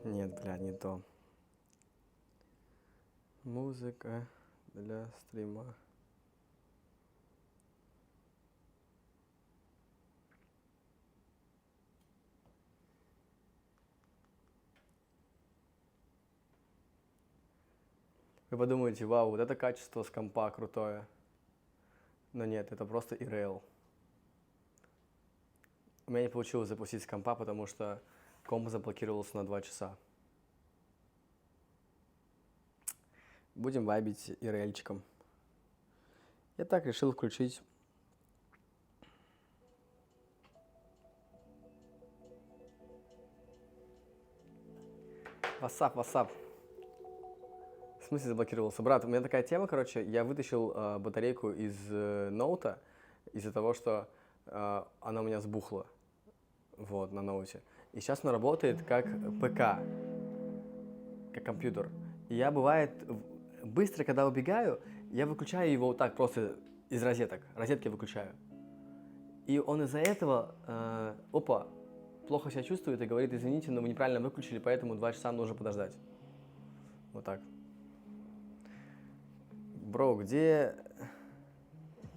Нет, бля, не то. Музыка для стрима. Вы подумаете, вау, вот это качество с компа крутое. Но нет, это просто Irrail. У меня не получилось запустить с компа, потому что комп заблокировался на 2 часа. Будем вайбить Irrail'чиком. Я так решил включить. Вассап, вассап. В смысле заблокировался? Брат, у меня такая тема, короче, я вытащил батарейку из ноута из-за того, что она у меня сбухла. Вот, на ноуте. И сейчас она работает как ПК, как компьютер. И я, бывает, быстро, когда убегаю, я выключаю его вот так просто из розеток. Розетки выключаю. И он из-за этого, плохо себя чувствует и говорит, извините, но вы неправильно выключили, поэтому 2 часа нужно подождать. Вот так. Бро, где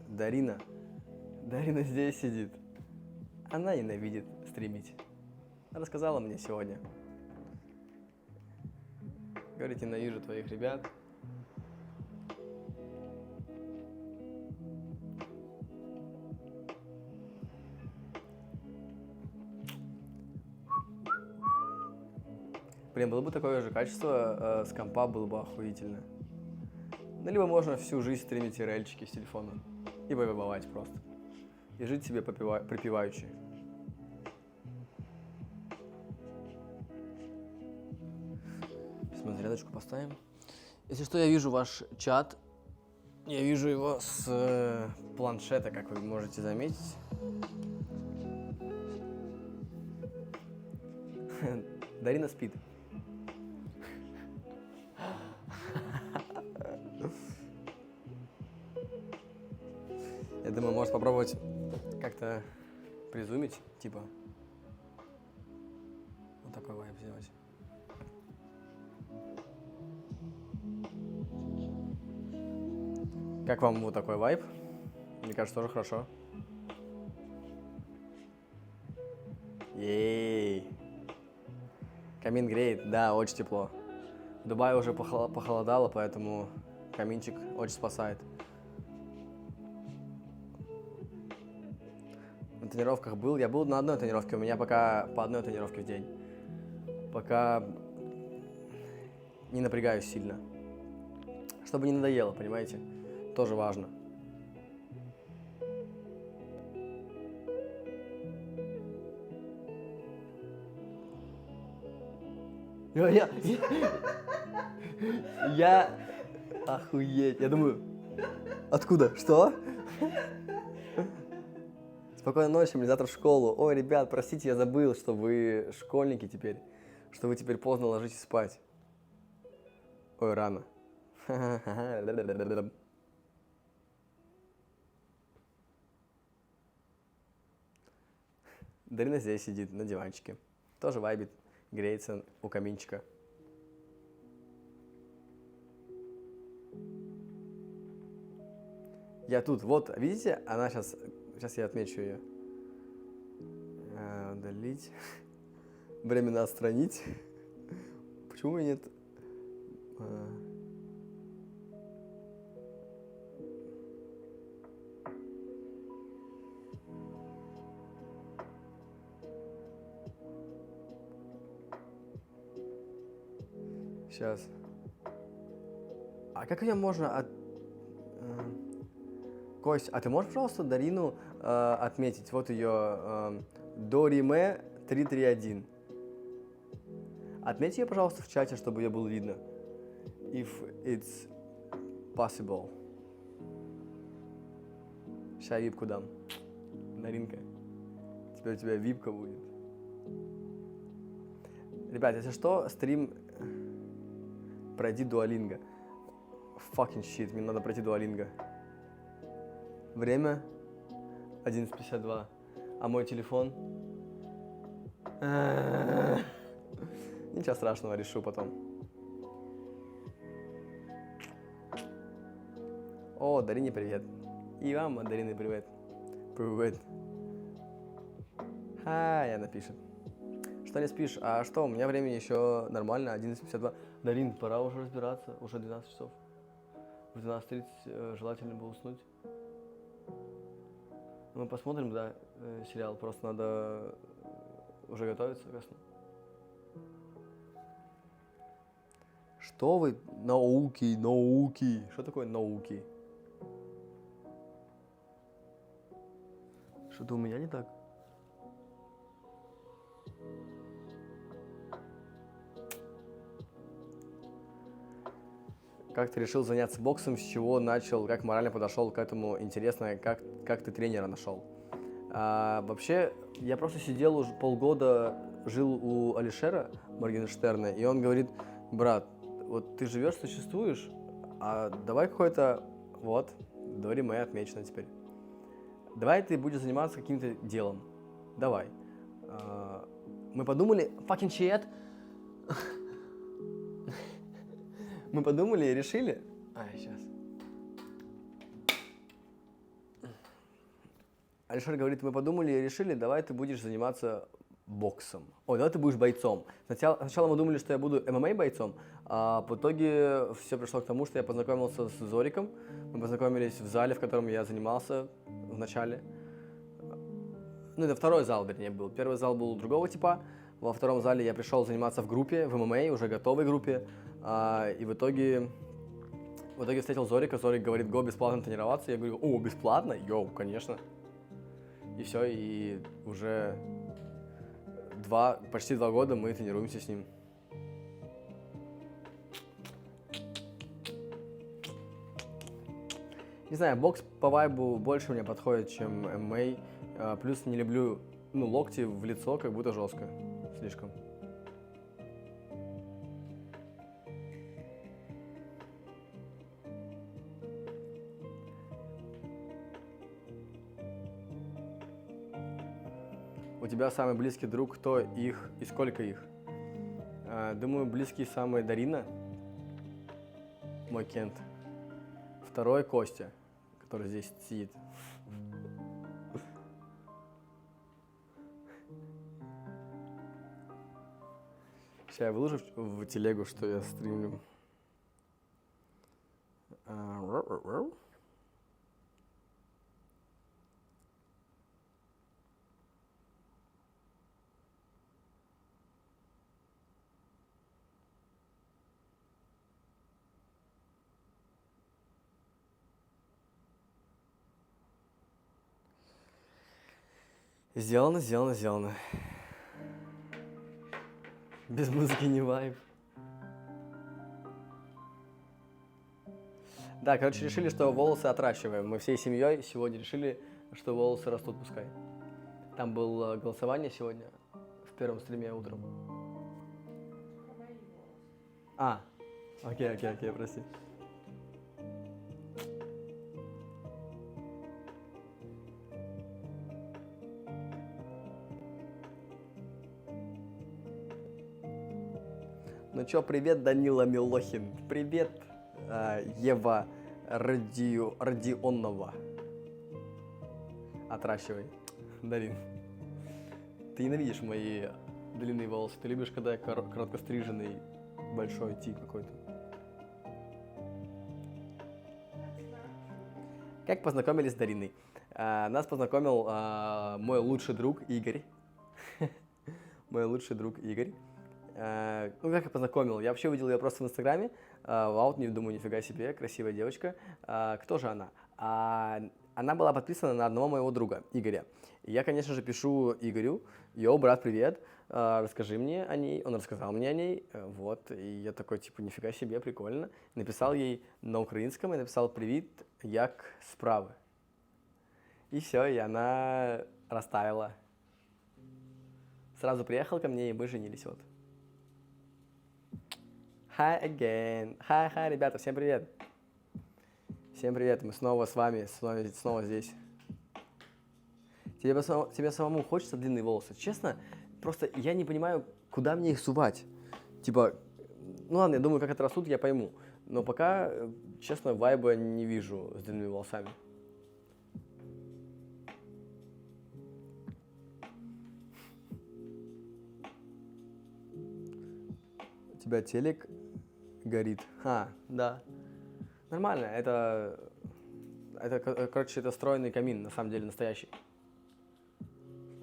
Дарина? Дарина здесь сидит. Она ненавидит стримить. Рассказала мне сегодня. Говорит, ненавижу твоих ребят. Блин, было бы такое же качество, с компа было бы охуительно. Ну, либо можно всю жизнь стримить ирельчики с телефона. И вайбовать просто. И жить себе припеваючи. Сейчас мы зарядочку поставим. Если что, я вижу ваш чат. Я вижу его с планшета, как вы можете заметить. Дарина спит. Я думаю, может попробовать как-то призумить, типа. Вот такой вайб сделать. Как вам вот такой вайб? Мне кажется, тоже хорошо. Ей. Камин греет, да, очень тепло. В Дубае уже похолодало, поэтому каминчик очень спасает. На тренировках был. Я был на одной тренировке. У меня пока по одной тренировке в день. Пока не напрягаюсь сильно. Чтобы не надоело, понимаете? Тоже важно. Я... Охуеть. Я думаю, откуда? Что? Спокойной ночи, мне завтра в школу. Ой, ребят, простите, я забыл, что вы школьники теперь. Что вы теперь поздно ложитесь спать. Ой, рано. Дарина здесь сидит на диванчике. Тоже вайбит, греется у каминчика. Я тут, вот, видите, она сейчас... Сейчас я отмечу ее. Удалить. Временно отстранить. Почему нет? Сейчас. А как ее можно Кость, а ты можешь, пожалуйста, Дарину отметить? Вот ее Дориме 331. Отметь ее, пожалуйста, в чате, чтобы ее было видно. If it's possible. Сейчас випку дам. Даринка. Теперь у тебя випка будет. Ребят, если что, стрим пройди Дуолинго. Fucking shit, мне надо пройти Дуолинго. Время 11:52. А мой телефон? Ничего ничего страшного, решу потом. О, Дарине привет. И вам, Дарине, привет. Привет. Хай, она пишет. Что не спишь? А что, у меня времени еще нормально, 11:52. Дарин, пора уже разбираться, уже 12 часов. В 12:30 желательно бы уснуть. Мы посмотрим, да, сериал, просто надо уже готовиться ко сну. Что вы? Науки. Что такое науки? Что-то у меня не так. Как ты решил заняться боксом, с чего начал, как морально подошел к этому? Интересно, как ты тренера нашел? Вообще, я просто сидел уже полгода, жил у Алишера Моргенштерна, и он говорит: брат, вот ты живешь, существуешь, а давай какой-то, вот, до реме отмечено теперь. Давай ты будешь заниматься каким-то делом. Давай. Мы подумали, fucking shit. Мы подумали и решили. Сейчас. Алишер говорит, мы подумали и решили, давай ты будешь заниматься боксом. Ой, давай ты будешь бойцом. Сначала мы думали, что я буду ММА-бойцом, а в итоге все пришло к тому, что я познакомился с Зориком. Мы познакомились в зале, в котором я занимался в начале. Ну, это второй зал, вернее, был. Первый зал был другого типа. Во втором зале я пришел заниматься в группе, в ММА, уже готовой группе. И в итоге встретил Зорика. Зорик говорит, го, бесплатно тренироваться. Я говорю, о, бесплатно? Йоу, конечно. И все, и уже почти 2 года мы тренируемся с ним. Не знаю, бокс по вайбу больше мне подходит, чем ММА. Плюс не люблю, локти в лицо, как будто жестко. Слишком. У тебя самый близкий друг, кто их и сколько их? Думаю, близкий самый Дарина, мой Кент. Второй Костя, который здесь сидит. Сейчас я выложу в телегу, что я стримлю. Сделано. Без музыки не вайб. Да, короче, решили, что волосы отращиваем. Мы всей семьей сегодня решили, что волосы растут пускай. Там было голосование сегодня в первом стриме утром. Окей, прости. Ну чё, привет, Данила Милохин. Привет, Ева Родионова. Отращивай, Дарин. Ты ненавидишь мои длинные волосы. Ты любишь, когда я короткостриженный, большой тип какой-то. Как познакомились с Дариной? Нас познакомил мой лучший друг Игорь. Как я познакомил? Я вообще увидел ее просто в Инстаграме. Не думаю, нифига себе, красивая девочка. Кто же она? Она была подписана на одного моего друга, Игоря. И я, конечно же, пишу Игорю: йоу, брат, привет, расскажи мне о ней. Он рассказал мне о ней, вот. И я такой, типа, нифига себе, прикольно. Написал ей на украинском и написал: привет, як справы. И все, и она растаяла. Сразу приехал ко мне, и мы женились, вот. Hi again. Hi, ребята, всем привет. Всем привет, мы снова с вами, снова здесь. Тебе самому хочется длинные волосы? Честно, просто я не понимаю, куда мне их сувать. Типа, ну ладно, я думаю, как отрастут, я пойму. Но пока, честно, вайба не вижу с длинными волосами. У тебя телек горит. Да. Нормально, короче, это встроенный камин, на самом деле, настоящий.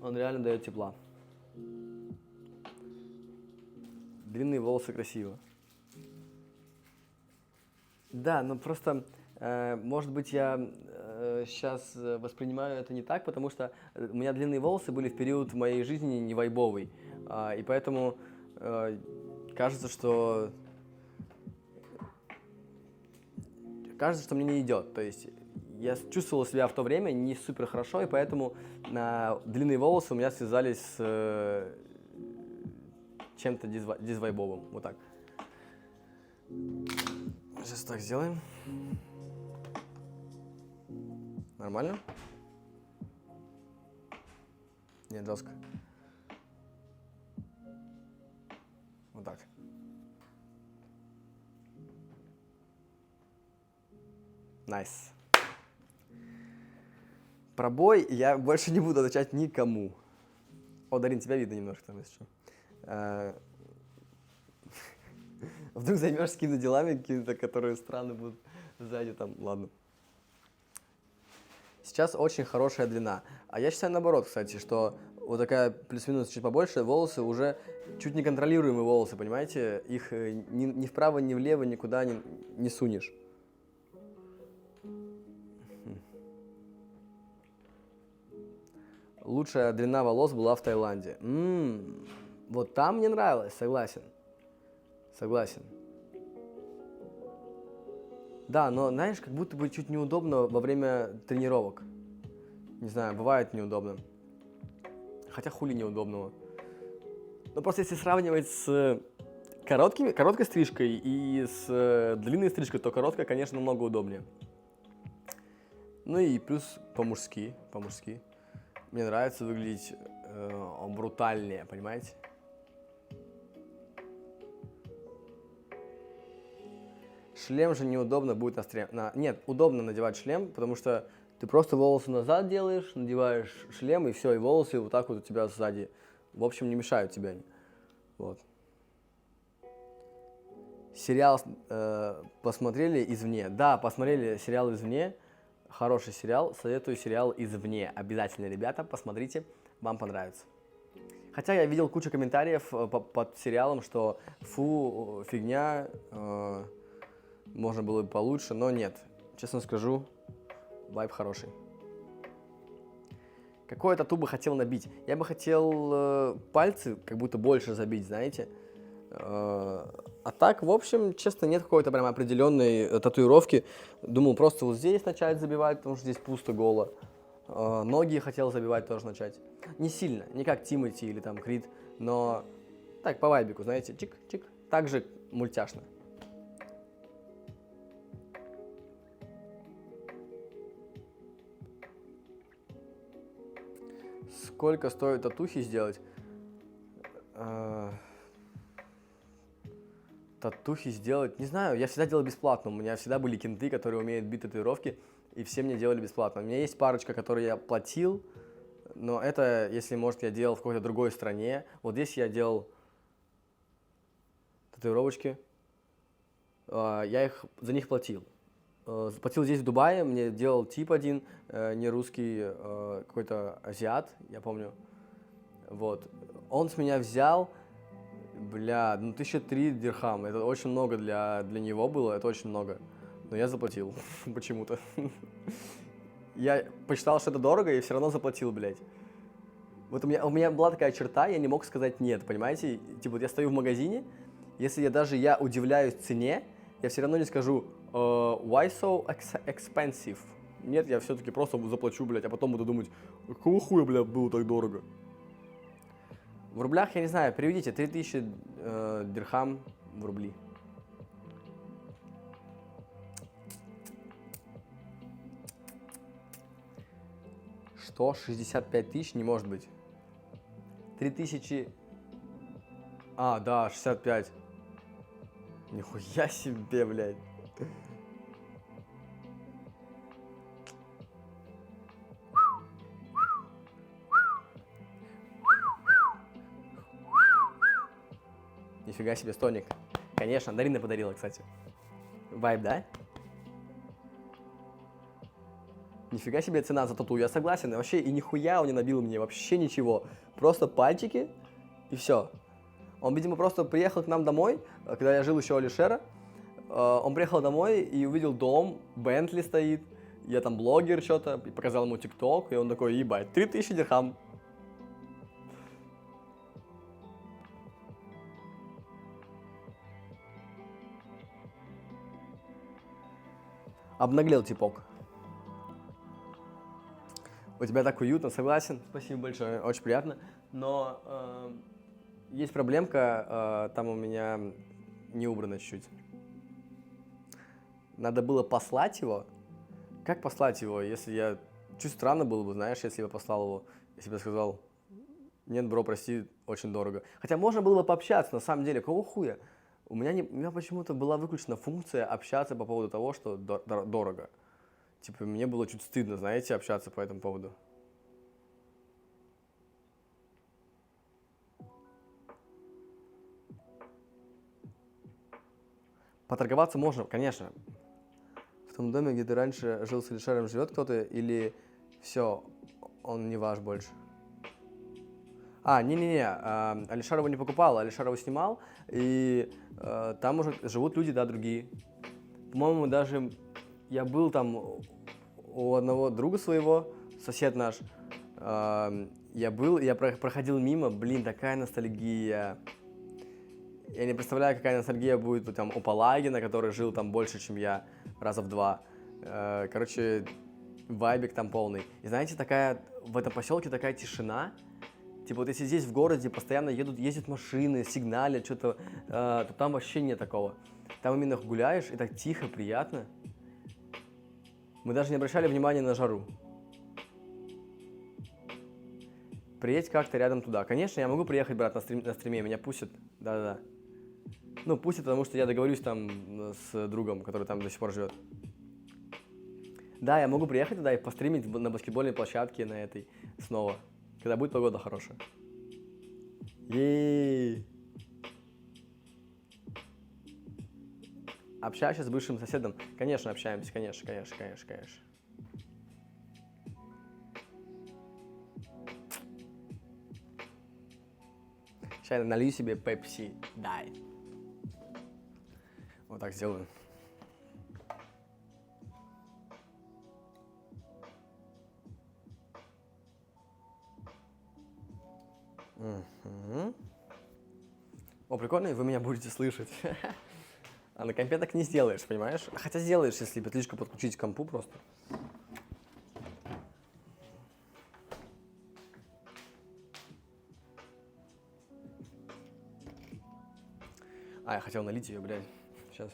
Он реально дает тепла. Длинные волосы красиво. Да, но просто, может быть, я сейчас воспринимаю это не так, потому что у меня длинные волосы были в период моей жизни не вайбовый. И поэтому кажется, что мне не идет. То есть я чувствовал себя в то время не супер хорошо, и поэтому длинные волосы у меня связались с чем-то дисвайбовым. Вот так. Сейчас так сделаем. Нормально? Нет, жестко. Вот так. Найс. Пробой я больше не буду отвечать никому. О, Дарин, тебя видно немножко там, если что. Вдруг займешься какими-то делами, какими-то, которые странно будут сзади там, ладно. Сейчас очень хорошая длина. А я считаю наоборот, кстати, что вот такая плюс-минус чуть побольше, волосы уже чуть неконтролируемые волосы, понимаете? Их ни вправо, ни влево, никуда не сунешь. Лучшая длина волос была в Таиланде. Вот там мне нравилось, согласен. Да, но, знаешь, как будто бы чуть неудобно во время тренировок. Не знаю, бывает неудобно. Хотя хули неудобного. Но просто если сравнивать с короткой стрижкой и с длинной стрижкой, то короткая, конечно, намного удобнее. Ну и плюс по-мужски. Мне нравится выглядеть брутальнее, понимаете? Шлем же неудобно будет на стриме. Нет, удобно надевать шлем, потому что ты просто волосы назад делаешь, надеваешь шлем, и все, и волосы вот так вот у тебя сзади. В общем, не мешают тебе они. Вот. Сериал посмотрели «Извне». Да, посмотрели сериал «Извне». Хороший сериал. Советую сериал «Извне». Обязательно, ребята, посмотрите, вам понравится. Хотя я видел кучу комментариев под сериалом, что фу, фигня, можно было бы получше, но нет. Честно скажу, вайб хороший. Какое тату бы хотел набить? Я бы хотел пальцы как будто больше забить, знаете. А так, в общем, честно, нет какой-то прям определенной татуировки. Думал просто вот здесь начать забивать, потому что здесь пусто, голо. Ноги хотел забивать тоже начать. Не сильно, не как Тимати или там Крид, но так, по вайбику, знаете, чик-чик. Также мультяшно. Сколько стоит татухи сделать? Татухи сделать, не знаю, я всегда делал бесплатно. У меня всегда были кенты, которые умеют бить татуировки, и все мне делали бесплатно. У меня есть парочка, которые я платил, но это, если, может, я делал в какой-то другой стране. Вот здесь я делал татуировочки, я за них платил. Платил здесь, в Дубае, мне делал тип один, не русский, какой-то азиат, я помню. Вот. Он с меня взял, 1003 дирхам. Это очень много для него было, это очень много. Но я заплатил почему-то. Я посчитал, что это дорого, и все равно заплатил, блядь. Вот у меня была такая черта, я не мог сказать нет, понимаете? Типа, вот я стою в магазине, если я удивляюсь цене, я все равно не скажу why so expensive? Нет, я все-таки просто заплачу, блядь, а потом буду думать, какого хуя, блядь, было так дорого? В рублях, я не знаю, переведите 3000 дирхам в рубли. Что? 65 тысяч? Не может быть. 3000... да, 65. Нихуя себе, блядь. Нифига себе, стоник. Конечно, Дарина подарила, кстати. Вайб, да? Нифига себе цена за тату, я согласен. Вообще и нихуя он не набил мне, вообще ничего. Просто пальчики и все. Он, видимо, просто приехал к нам домой, когда я жил еще у Алишера. Он приехал домой и увидел дом, Бентли стоит, я там блогер что-то, и показал ему ТикТок, и он такой, ебать, 3000 дирхам. Обнаглел типок. У тебя так уютно, согласен. Спасибо большое, очень приятно. Но есть проблемка, там у меня не убрано чуть-чуть. Надо было послать его. Как послать его, если я... Чуть странно было бы, знаешь, если бы я послал его, если бы я сказал, нет, бро, прости, очень дорого. Хотя можно было бы пообщаться, на самом деле, какого хуя? У меня почему-то была выключена функция общаться по поводу того, что дорого. Типа, мне было чуть стыдно, знаете, общаться по этому поводу. Поторговаться можно, конечно. В том доме, где ты раньше жил с Алишером, живет кто-то или все, он не ваш больше? Не-не-не, Алишер его не покупал, Алишер его снимал, и там уже живут люди, да, другие. По-моему, даже я был там у одного друга своего, сосед наш, я проходил мимо, блин, такая ностальгия. Я не представляю, какая ностальгия будет там у Палагина, который жил там больше, чем я, раза в 2. Короче, вайбик там полный. И знаете, в этом поселке такая тишина. Типа вот если здесь в городе постоянно ездят машины, сигналят, что-то, то там вообще нет такого. Там именно гуляешь, и так тихо, приятно. Мы даже не обращали внимания на жару. Приедь как-то рядом туда. Конечно, я могу приехать, брат, на стриме, меня пустят. Да-да-да. Ну, пустят, потому что я договорюсь там с другом, который там до сих пор живет. Да, я могу приехать туда и постримить на баскетбольной площадке на этой снова, когда будет погода хорошая. Еее. Общаешься с бывшим соседом? Конечно, общаемся, конечно. Сейчас я налью себе Pepsi, дай. Вот так сделаю. Угу. О, прикольно, вы меня будете слышать. А на компе так не сделаешь, понимаешь? Хотя сделаешь, если петличку подключить к компу просто. Я хотел налить ее, блядь. Сейчас.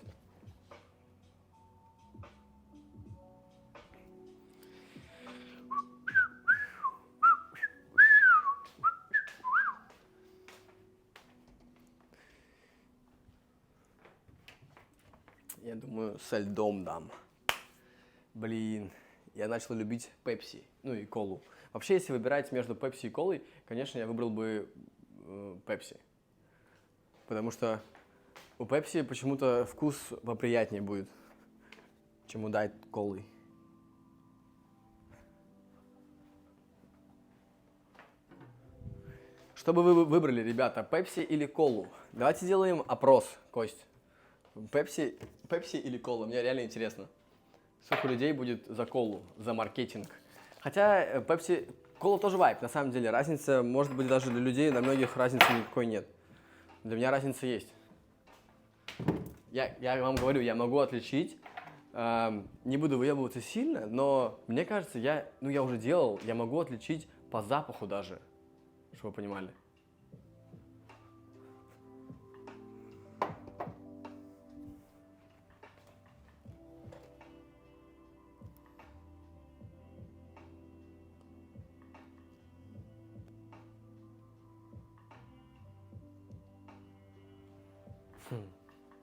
Я думаю, со льдом дам. Блин, я начал любить Пепси, ну и колу. Вообще, если выбирать между Пепси и колой, конечно, я выбрал бы Пепси. Потому что у Пепси почему-то вкус поприятнее будет, чем у Дайт колы. Что бы вы выбрали, ребята, Пепси или колу? Давайте сделаем опрос, Кость. Пепси или кола? Мне реально интересно. Сколько людей будет за колу, за маркетинг? Хотя Пепси, кола тоже вайп, на самом деле. Разница, может быть, даже для людей, на многих разницы никакой нет. Для меня разница есть. Я вам говорю, я могу отличить, не буду выебываться сильно, но мне кажется, я уже делал, я могу отличить по запаху даже, чтобы вы понимали.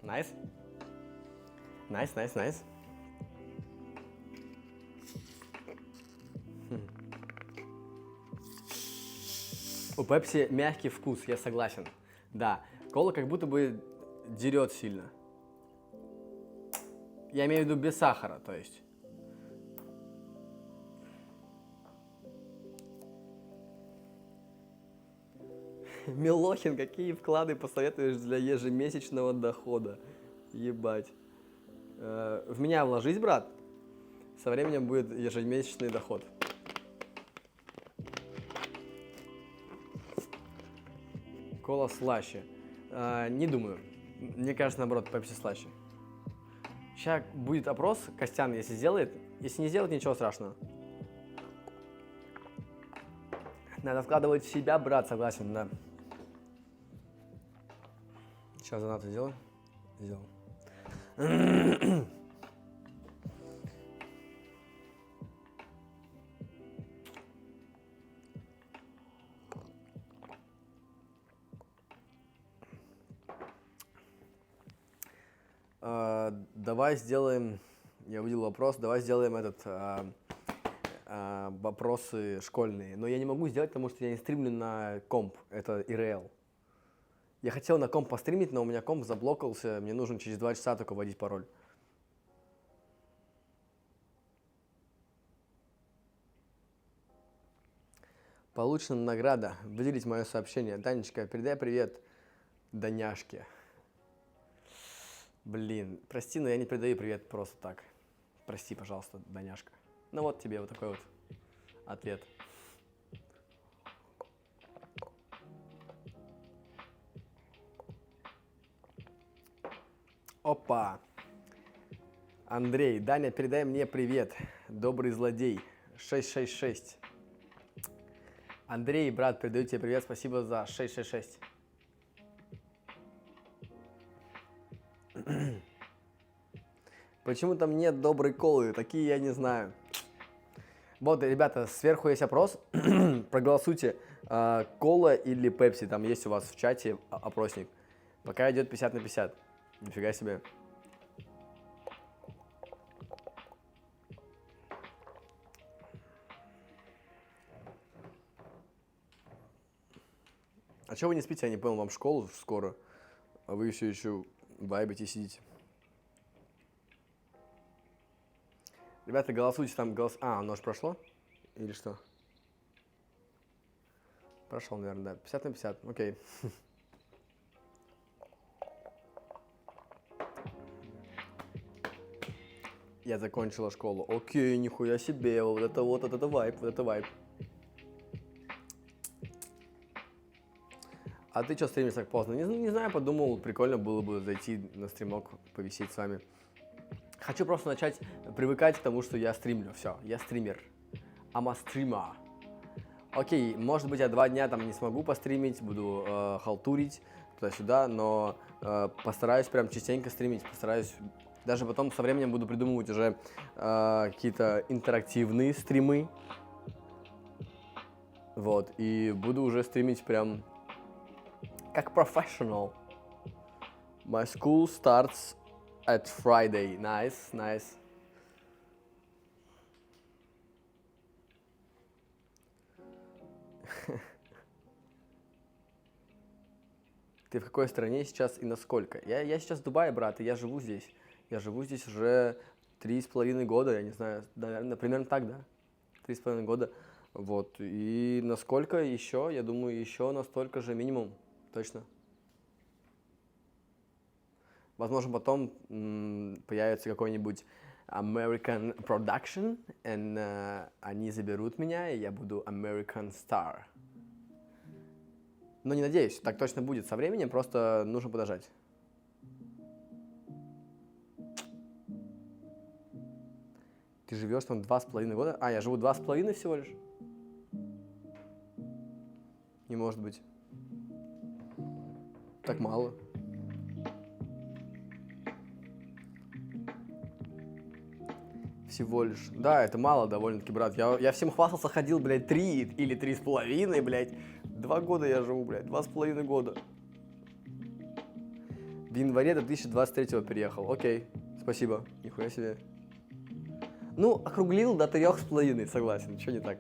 Найс. Найс, найс, найс. У Пепси мягкий вкус, я согласен. Да, кола как будто бы дерет сильно. Я имею в виду без сахара, то есть. Милохин, какие вклады посоветуешь для ежемесячного дохода? Ебать. В меня вложись, брат. Со временем будет ежемесячный доход. Кола слаще. Не думаю. Мне кажется, наоборот, Пепси слаще. Сейчас будет опрос, Костян, если сделает. Если не сделает, ничего страшного. Надо вкладывать в себя, брат, согласен, да. Сейчас занято сделаю. Сделал. Давай сделаем, я увидел вопрос, давай сделаем вопросы школьные. Но я не могу сделать, потому что я не стримлю на комп, это IRL. Я хотел на комп постримить, но у меня комп заблокался, мне нужно через 2 часа только вводить пароль. Получена награда. Выделить мое сообщение. Данечка, передай привет Даняшке. Блин, прости, но я не передаю привет просто так. Прости, пожалуйста, Даняшка. Ну вот тебе вот такой вот ответ. Опа. Андрей, Даня, передай мне привет. Добрый злодей. 666. Андрей, брат, передаю тебе привет. Спасибо за 666. Почему там нет доброй колы? Такие я не знаю. Вот, ребята, сверху есть опрос. Проголосуйте, кола или пепси. Там есть у вас в чате опросник. Пока идет 50/50. Нифига себе. А чего вы не спите? Я не понял, вам в школу скоро, а вы все еще вайбите, сидите. Ребята, голосуйте, там голос... А, оно же прошло? Или что? Прошел, наверное, да. 50/50, окей. Я закончила школу. Окей, нихуя себе, вот это вайб, вот это вайб. А ты что стримишь так поздно? Не знаю, подумал, прикольно было бы зайти на стримок, повисеть с вами. Хочу просто начать привыкать к тому, что я стримлю. Все, я стример. I'm a streamer. Окей, может быть, я 2 дня там не смогу постримить, буду халтурить туда-сюда, но постараюсь прям частенько стримить, постараюсь. Даже потом со временем буду придумывать уже какие-то интерактивные стримы. Вот, и буду уже стримить прям как professional. My school starts at Friday. Nice, nice. Ты в какой стране сейчас и насколько? Я сейчас в Дубае, брат, и я живу здесь. Я живу здесь уже 3,5 года, я не знаю, наверное, примерно так, да? 3,5 года. Вот, и насколько еще, я думаю, еще настолько же минимум, точно. Возможно, потом появится какой-нибудь American Production, и они заберут меня, и я буду American Star. Но не надеюсь, так точно будет со временем, просто нужно подождать. Ты живешь там 2,5 года? А, я живу 2,5 всего лишь? Не может быть. Так мало. Всего лишь. Да, это мало довольно-таки, брат. Я всем хвастался, ходил, блядь, 3 или 3,5, блядь. 2 года я живу, блядь, 2,5 года. В январе 2023 переехал. Окей, спасибо. Нихуя себе. Ну, округлил до 3,5, согласен. Чё не так?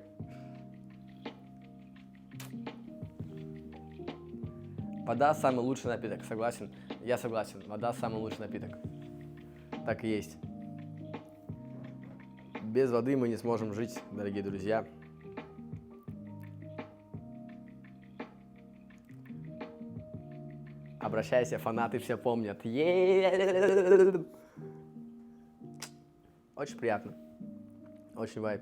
Вода самый лучший напиток, согласен. Я согласен. Вода самый лучший напиток. Так и есть. Без воды мы не сможем жить, дорогие друзья. Обращайся, фанаты все помнят. Очень приятно. Очень вайб.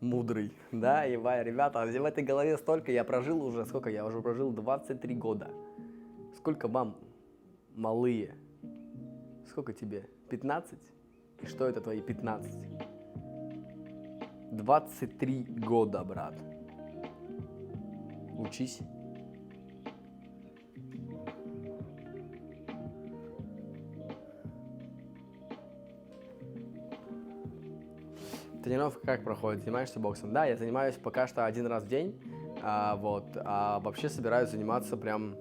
Мудрый. Да, ебать, ребята, в этой голове столько я прожил уже. Сколько? Я уже прожил 23 года. Сколько вам, малые? Сколько тебе? 15? И что это твои 15? 23 года, брат. Учись. Тренировка как проходит? Занимаешься боксом? Да, я занимаюсь пока что 1 раз в день. А вообще собираюсь заниматься прям...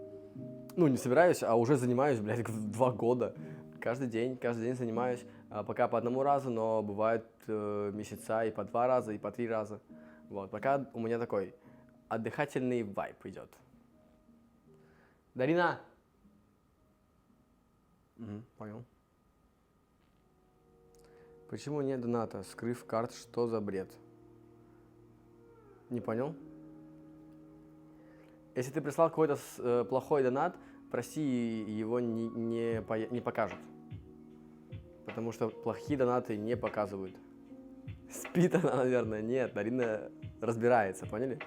Ну, не собираюсь, а уже занимаюсь, блядь, 2 года. Каждый день занимаюсь. Пока по 1 разу, но бывают месяца и по 2 раза, и по 3 раза. Вот, пока у меня такой отдыхательный вайб идет. Дарина! Угу, понял. Почему нет доната? Скрыв карт, что за бред? Не понял? Если ты прислал какой-то плохой донат, проси, его не покажут. Потому что плохие донаты не показывают. Спит она, наверное. Нет, Дарина разбирается, поняли?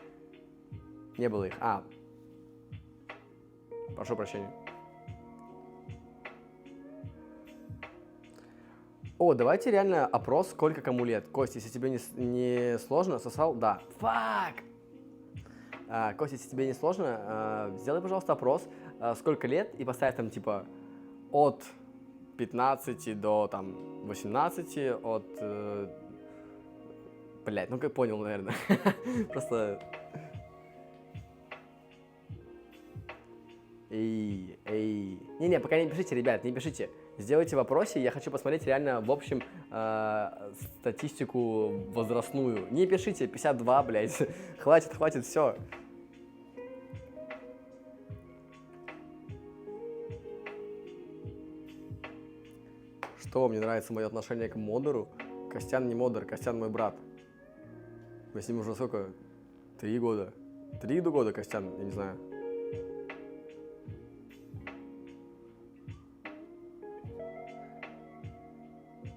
Не было их. Прошу прощения. О, давайте реально опрос, сколько кому лет. Кость, если тебе не сложно, сосал? Да. Фак! Кость, если тебе не сложно, сделай, пожалуйста, опрос, сколько лет, и поставь там, типа, от 15 до, там, 18, от... Блядь, ну, как понял, наверное. Просто... Эй. Не-не, пока не пишите, ребят, не пишите. Сделайте в вопросе, я хочу посмотреть реально, в общем, статистику возрастную. Не пишите, 52, блядь. Хватит, все. Что вам не нравится мое отношение к модеру? Костян не модер, Костян мой брат. Мы с ним уже сколько? 3 года. 3 года, Костян, я не знаю.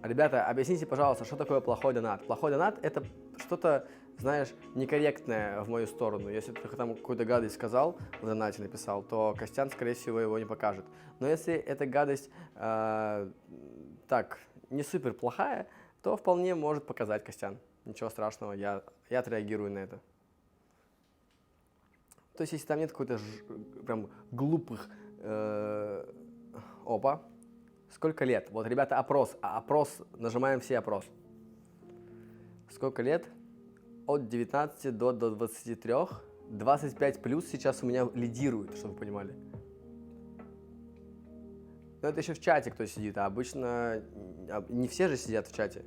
Ребята, объясните, пожалуйста, что такое плохой донат? Плохой донат – это что-то, знаешь, некорректное в мою сторону. Если ты там какую-то гадость сказал, в донате написал, то Костян, скорее всего, его не покажет. Но если эта гадость, так, не супер плохая, то вполне может показать Костян. Ничего страшного, я отреагирую на это. То есть, если там нет какой-то прям глупых... Опа. Сколько лет? Вот, ребята, опрос, нажимаем все опрос. Сколько лет? От 19 до 23. 25 плюс сейчас у меня лидирует, чтобы вы понимали. Но это еще в чате кто сидит, а обычно не все же сидят в чате.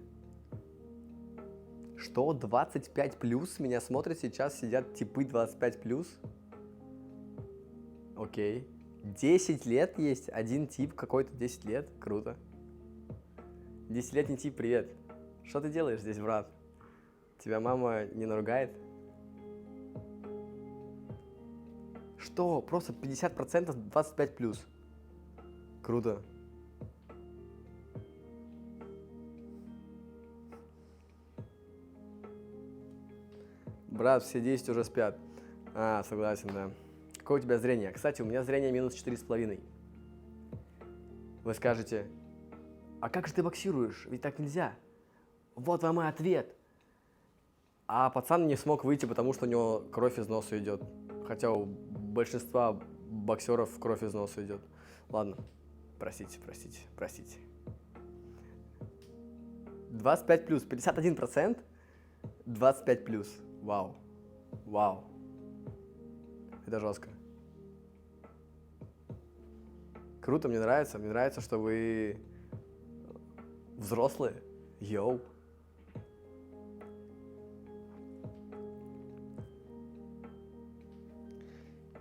Что? 25 плюс? Меня смотрят сейчас, сидят типы 25 плюс? Окей. 10 лет есть, один тип какой-то 10 лет, круто. 10-летний тип, привет. Что ты делаешь здесь, брат? Тебя мама не наругает? Что? Просто 50% 25 плюс. Круто. Брат, все 10 уже спят. Согласен, да. Какое у тебя зрение? Кстати, у меня зрение минус 4,5. Вы скажете, а как же ты боксируешь? Ведь так нельзя. Вот вам и ответ. А пацан не смог выйти, потому что у него кровь из носа идет. Хотя у большинства боксеров кровь из носа идет. Ладно, простите. 25 плюс, 51%, 25 плюс. Вау. Это жестко. Круто, мне нравится. Мне нравится, что вы взрослые. Йоу.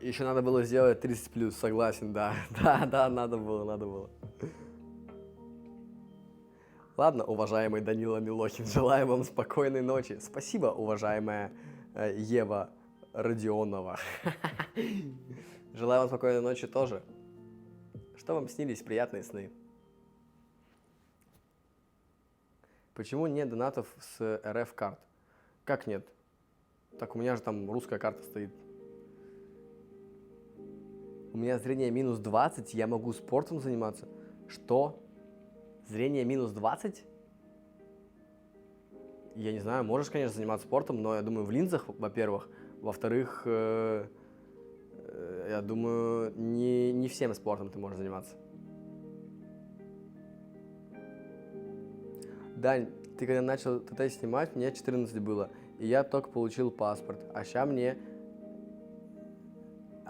Еще надо было сделать 30+, согласен, да. Да, надо было. Ладно, уважаемый Данила Милохин, желаю вам спокойной ночи. Спасибо, уважаемая Ева Родионова. Желаю вам спокойной ночи тоже. Что вам снились приятные сны? Почему нет донатов с РФ карт? Как нет? Так у меня же там русская карта стоит. У меня зрение минус 20, я могу спортом заниматься? Что? Зрение минус 20? Я не знаю, можешь, конечно, заниматься спортом, но я думаю, в линзах, во-первых. Во-вторых, я думаю, не всем спортом ты можешь заниматься. Дань, ты когда начал ТТ снимать, мне 14 было, и я только получил паспорт, а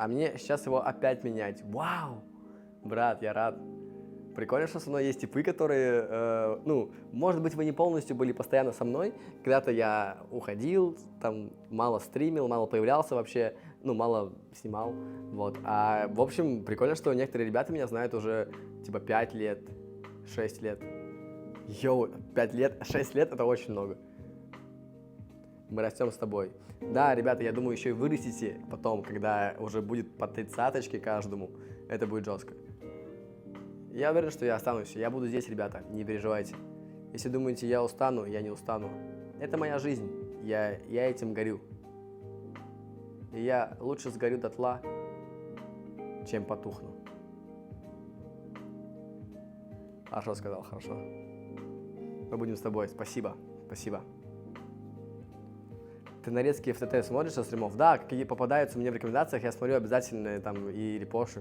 мне сейчас его опять менять. Вау! Брат, я рад. Прикольно, что со мной есть типы, которые, может быть, вы не полностью были постоянно со мной. Когда-то я уходил, там, мало стримил, мало появлялся вообще, мало снимал, вот. А, в общем, прикольно, что некоторые ребята меня знают уже, 5 лет, 6 лет. Йоу, 5 лет, 6 лет — это очень много. Мы растем с тобой. Да, ребята, я думаю, еще и вырастите потом, когда уже будет по 30-очке каждому. Это будет жестко. Я уверен, что я останусь. Я буду здесь, ребята, не переживайте. Если думаете, я устану, я не устану. Это моя жизнь. Я этим горю. И я лучше сгорю дотла, чем потухну. Хорошо сказал, хорошо. Мы будем с тобой. Спасибо. Ты нарезки ФТТ смотришь со стримов? Да, какие попадаются мне в рекомендациях, я смотрю обязательно там и репошу.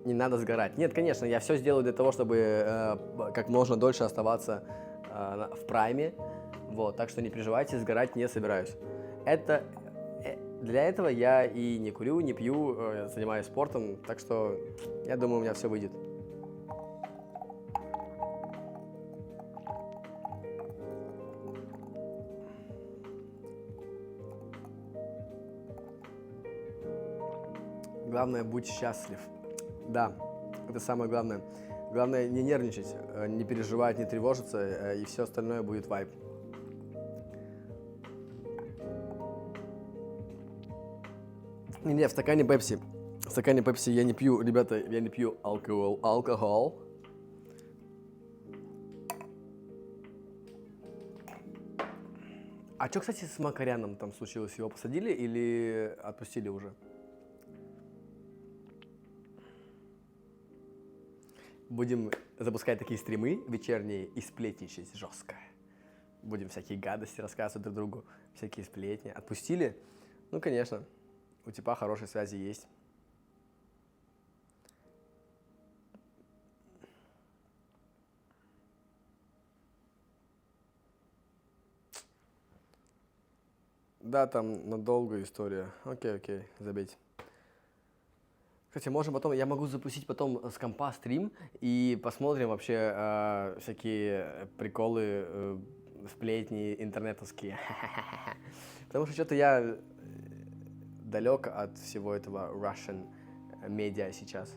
Не надо сгорать. Нет, конечно, я все сделаю для того, чтобы как можно дольше оставаться в прайме. Вот, так что не переживайте, сгорать не собираюсь. Для этого я и не курю, не пью, занимаюсь спортом, так что я думаю, у меня все выйдет. Главное, будь счастлив. Да, это самое главное. Главное не нервничать, не переживать, не тревожиться, и все остальное будет вайб. Не, в стакане пепси. Я не пью, ребята, я не пью алкоголь. А что, кстати, с Макаряном там случилось? Его посадили или отпустили уже? Будем запускать такие стримы вечерние и сплетничать жестко. Будем всякие гадости рассказывать друг другу, всякие сплетни. Отпустили? Ну, конечно. У типа хорошие связи есть. Да, там надолго история. Окей, забейте. Кстати, я могу запустить потом с компа стрим и посмотрим вообще всякие приколы, сплетни интернетовские. Потому что что-то я далек от всего этого Russian медиа сейчас.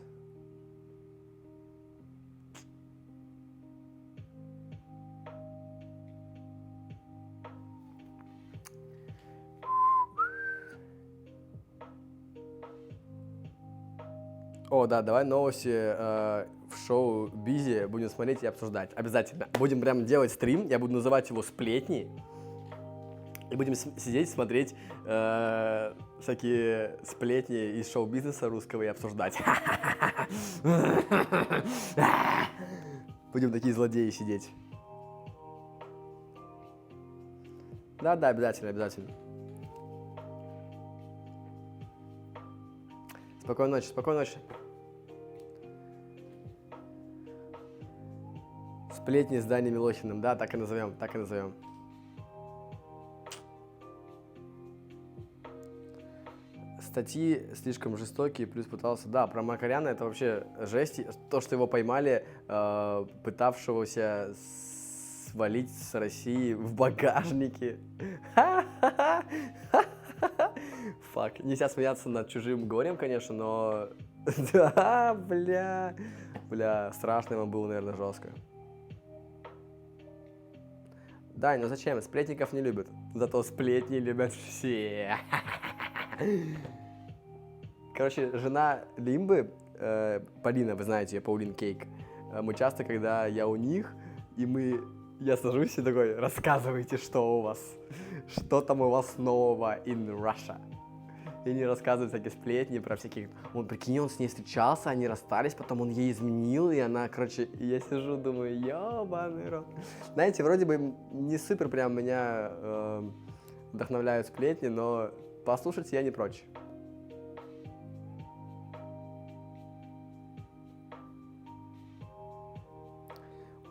О, да, давай новости в шоу Бизи будем смотреть и обсуждать. Обязательно. Будем прям делать стрим, я буду называть его «Сплетни». И будем сидеть, смотреть всякие сплетни из шоу-бизнеса русского и обсуждать. Будем такие злодеи сидеть. Да, обязательно. Спокойной ночи. Сплетни с Даней Милохиным, да, так и назовем. Статьи слишком жестокие, плюс пытался... Да, про Макаряна это вообще жесть. То, что его поймали, пытавшегося свалить с России в багажнике. Фак. Нельзя смеяться над чужим горем, конечно, но... Да, бля. Бля, страшно ему было, наверное, жестко. Да, ну зачем? Сплетников не любят. Зато сплетни любят все. Короче, жена Лимбы, Полина, вы знаете ее, Паулин Кейк, мы часто, когда я у них, я сажусь и такой, рассказывайте, что у вас, что там у вас нового in Russia. И они рассказывают всякие сплетни про всяких... Прикинь, он с ней встречался, они расстались, потом он ей изменил, и она, короче... И я сижу, думаю, ёбаный рот. Знаете, вроде бы не супер прям меня вдохновляют сплетни, но послушать я не прочь.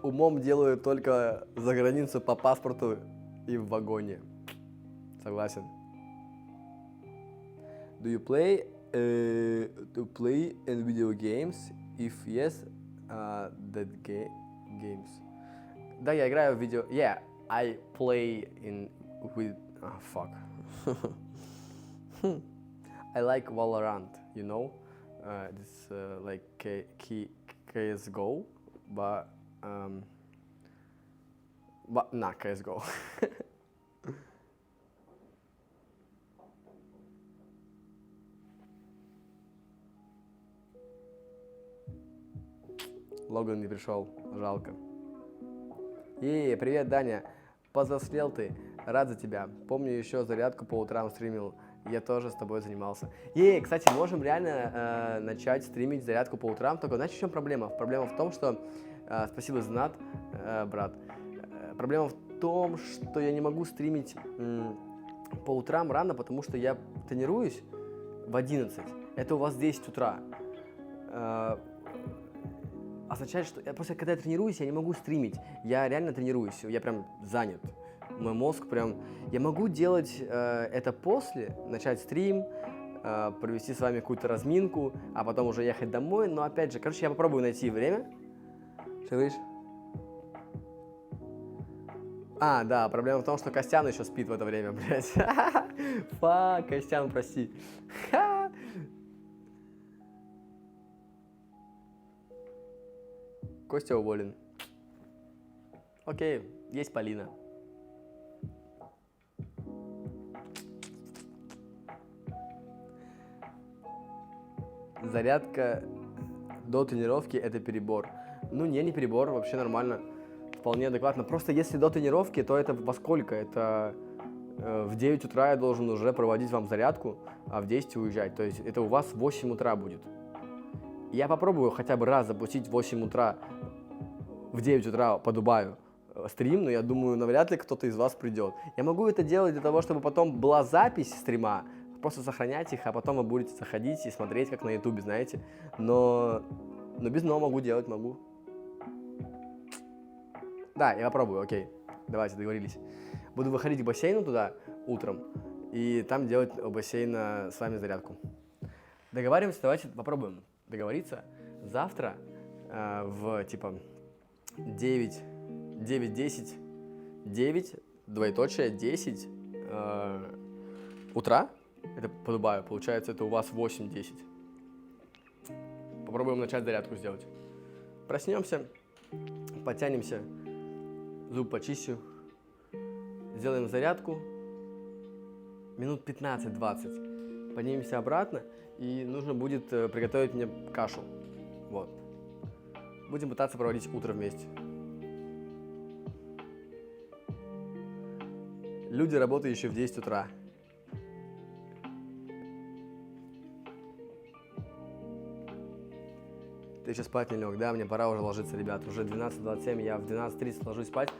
Умом делаю только за границу по паспорту и в вагоне. Согласен. Do you play in video games? If yes, games. Да, я играю в видео. Yeah, I play in with. Fuck. I like Valorant. You know, it's like CS:GO, but not CS:GO. Логан не пришел, жалко. Привет, Даня. Повзрослел ты, рад за тебя. Помню, еще зарядку по утрам стримил. Я тоже с тобой занимался. Кстати, можем реально начать стримить зарядку по утрам. Только знаете, в чем проблема? Проблема в том, что... спасибо за донат, брат. Проблема в том, что я не могу стримить по утрам рано, потому что я тренируюсь в 11. Это у вас 10 утра. Означает, что просто когда я тренируюсь, я не могу стримить. Я реально тренируюсь, я прям занят. Мой мозг прям... Я могу делать это после, начать стрим, провести с вами какую-то разминку, а потом уже ехать домой. Но опять же, короче, я попробую найти время. Что говоришь? Да, проблема в том, что Костян еще спит в это время, блядь. Фак, Костян, прости. Костя уволен. Окей, есть Полина. Зарядка до тренировки – это перебор. Ну, не перебор, вообще нормально, вполне адекватно. Просто если до тренировки, то это во сколько? Это в 9 утра я должен уже проводить вам зарядку, а в 10 уезжать. То есть это у вас в 8 утра будет. Я попробую хотя бы раз запустить в 8 утра, в 9 утра по Дубаю стрим, но я думаю, навряд ли кто-то из вас придет. Я могу это делать для того, чтобы потом была запись стрима, просто сохранять их, а потом вы будете заходить и смотреть, как на ютубе, знаете. Но без «но» могу делать, могу. Да, я попробую, окей. Давайте, договорились. Буду выходить к бассейну туда утром и там делать у бассейна с вами зарядку. Договариваемся, давайте попробуем договориться. Завтра в типа 9:10, 10 утра, это по Дубаю, получается, это у вас 8:10. Попробуем начать зарядку сделать. Проснемся, подтянемся, зуб почищу, сделаем зарядку, минут 15-20, поднимемся обратно, и нужно будет приготовить мне кашу. Вот. Будем пытаться проводить утро вместе. Люди, работающие в 10 утра. Ты еще спать не лег, да? Мне пора уже ложиться, ребят. Уже 12:27, я в 12:30 ложусь спать.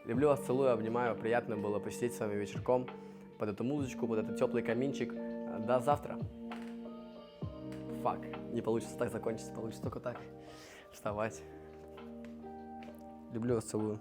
Люблю вас, целую, обнимаю. Приятно было посидеть с вами вечерком под эту музычку, под этот теплый каминчик. До завтра. Фак, не получится так закончить, получится только так. Вставать. Люблю вас, целую.